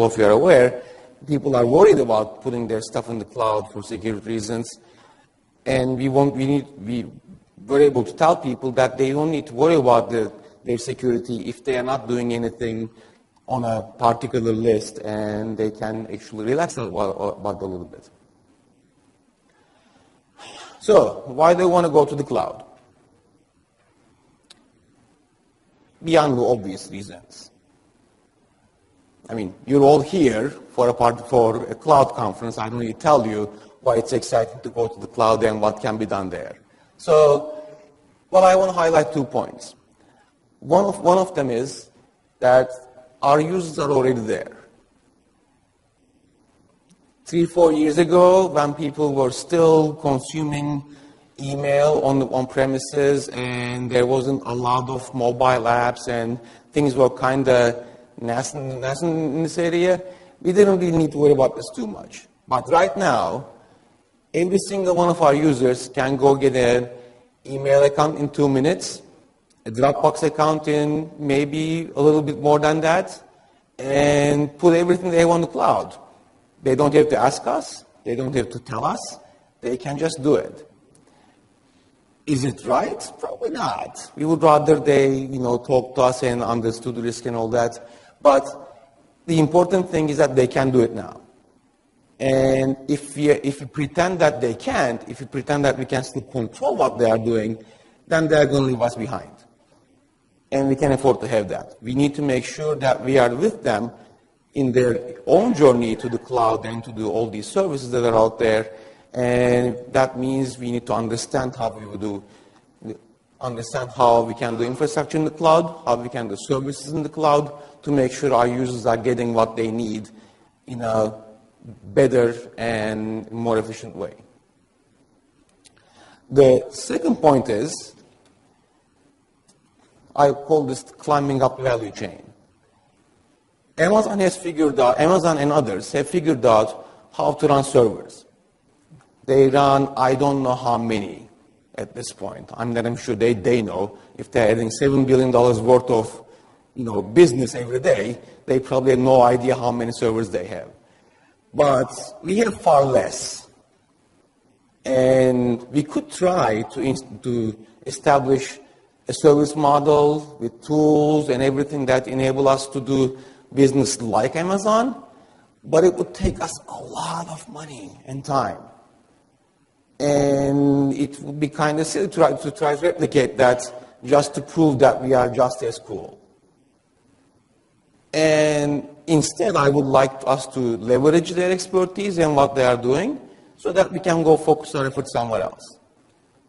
if you're aware, people are worried about putting their stuff in the cloud for security reasons. And we were able to tell people that they don't need to worry about their security if they are not doing anything on a particular list, and they can actually relax about a little bit. So, why do they want to go to the cloud? Beyond the obvious reasons. I mean, you're all here for a cloud conference. I don't need to tell you why it's exciting to go to the cloud and what can be done there. So, well, I want to highlight 2 points. One of them is that our users are already there. 3-4 years ago, when people were still consuming email on premises and there wasn't a lot of mobile apps and things were kind of nascent in this area, we didn't really need to worry about this too much. But right now, every single one of our users can go get an email account in 2 minutes, a Dropbox account in maybe a little bit more than that, and put everything they want on the cloud. They don't have to ask us. They don't have to tell us. They can just do it. Is it right? Probably not. We would rather they, talk to us and understood the risk and all that. But the important thing is that they can do it now. And if we pretend that they can't, if we pretend that we can still control what they are doing, then they're going to leave us behind. And we can afford to have that. We need to make sure that we are with them in their own journey to the cloud and to do all these services that are out there. And that means we need to understand how we can do infrastructure in the cloud, how we can do services in the cloud to make sure our users are getting what they need in a better and more efficient way. The second point is, I call this climbing up the value chain. Amazon and others have figured out how to run servers. They run, I don't know how many at this point. I'm sure they know. If they're adding $7 billion worth of business every day, they probably have no idea how many servers they have. But we have far less. And we could try to establish a service model with tools and everything that enable us to do business like Amazon, but it would take us a lot of money and time. And it would be kind of silly to try to replicate that just to prove that we are just as cool. And instead, I would like us to leverage their expertise and what they are doing so that we can go focus our efforts somewhere else.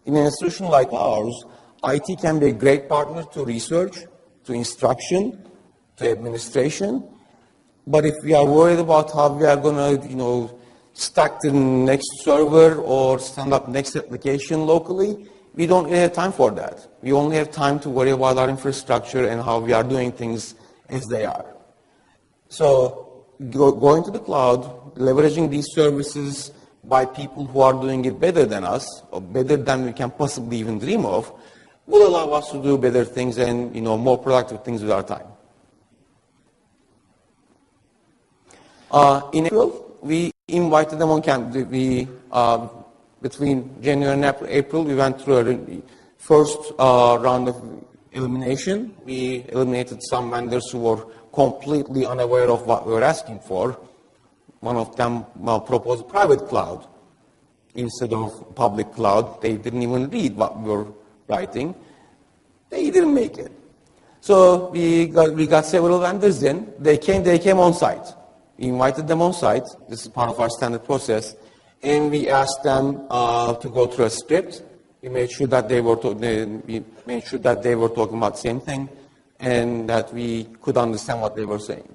In an institution like ours, IT can be a great partner to research, to instruction, to administration. But if we are worried about how we are going to, stack the next server or stand up next application locally, we don't really have time for that. We only have time to worry about our infrastructure and how we are doing things as they are. So going to the cloud, leveraging these services by people who are doing it better than us, or better than we can possibly even dream of, will allow us to do better things and more productive things with our time. In April, we invited them on campus. Between January and April, we went through a first round of elimination. We eliminated some vendors who were completely unaware of what we were asking for. One of them proposed private cloud instead of public cloud. They didn't even read what we were writing. They didn't make it. So we got several vendors in. They came on site. We invited them on site. This is part of our standard process. And we asked them to go through a script. We made sure that they were talking about the same thing and that we could understand what they were saying.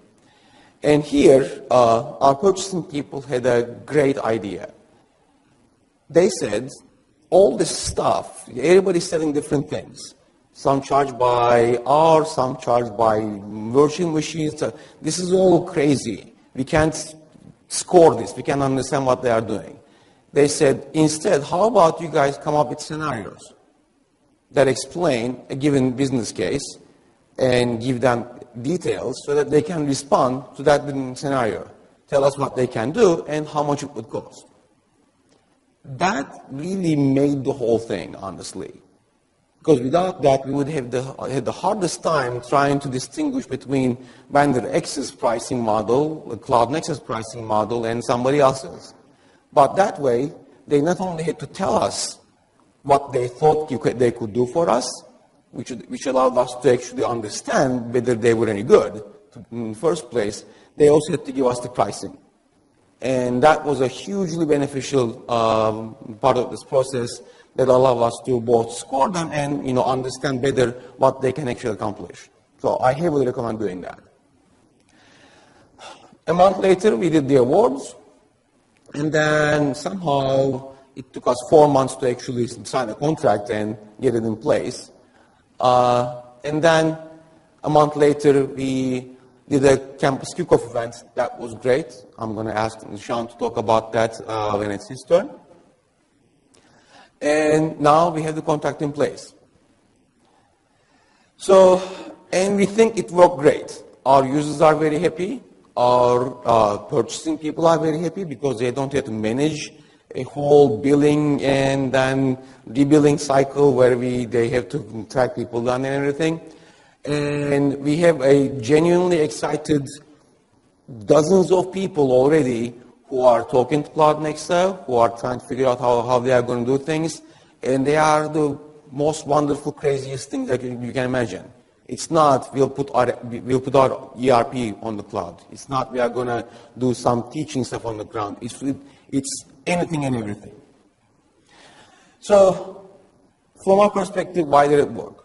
And here, our purchasing people had a great idea. They said, all this stuff, everybody's selling different things. Some charged by hours, some charged by virtual machines. This is all crazy. We can't score this. We can't understand what they are doing. They said, instead, how about you guys come up with scenarios that explain a given business case and give them details so that they can respond to that scenario. Tell us what they can do and how much it would cost. That really made the whole thing, honestly. Because without that, we would have the hardest time trying to distinguish between vendor X's pricing model, the Cloud Nexus pricing model, and somebody else's. But that way, they not only had to tell us what they thought they could do for us, which allowed us to actually understand whether they were any good in the first place, they also had to give us the pricing. And that was a hugely beneficial part of this process that allowed us to both score them and understand better what they can actually accomplish. So I heavily recommend doing that. A month later, we did the awards, and then somehow it took us 4 months to actually sign a contract and get it in place. And then a month later, we did a campus kickoff event. That was great. I'm going to ask Sean to talk about that when it's his turn. And now we have the contract in place. So, and we think it worked great. Our users are very happy. Our purchasing people are very happy because they don't have to manage a whole billing and then rebilling cycle where they have to track people down and everything. And we have a genuinely excited dozens of people already who are talking to Cloud Nexa, who are trying to figure out how they are going to do things. And they are the most wonderful, craziest things that you can imagine. It's not we'll put our ERP on the cloud. It's not we are going to do some teaching stuff on the ground. It's anything and everything. So from our perspective, why did it work?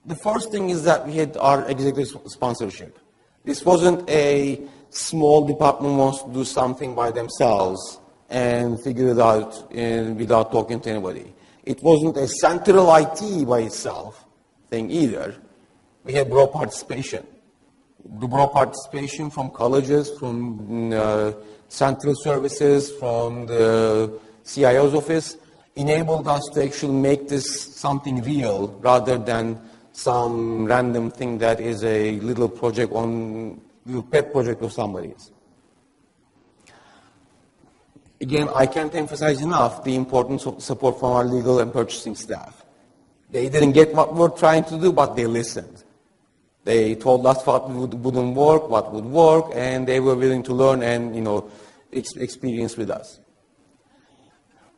The first thing is that we had our executive sponsorship. This wasn't a small department wants to do something by themselves and figure it out without talking to anybody. It wasn't a central IT by itself thing either. We had broad participation. The broad participation from colleges, from central services, from the CIO's office enabled us to actually make this something real rather than some random thing that is a little project little pet project of somebody's. Again, I can't emphasize enough the importance of support from our legal and purchasing staff. They didn't get what we were trying to do, but they listened. They told us what wouldn't work, what would work, and they were willing to learn and experience with us.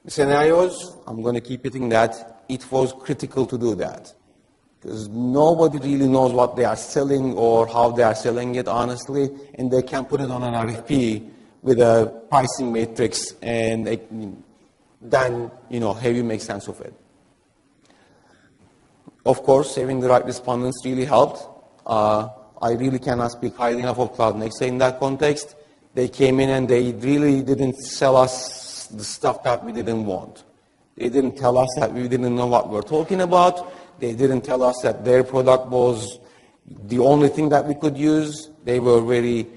The scenarios, I'm going to keep hitting that. It was critical to do that. Because nobody really knows what they are selling or how they are selling it, honestly, and they can put it on an RFP with a pricing matrix and then, have you make sense of it. Of course, having the right respondents really helped. I really cannot speak highly enough of Cloud Nexa in that context. They came in and they really didn't sell us the stuff that we didn't want. They didn't tell us that we didn't know what we were talking about. They didn't tell us that their product was the only thing that we could use. They were very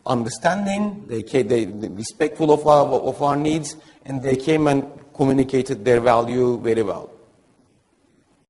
understanding. They respectful of our needs, and they came and communicated their value very well.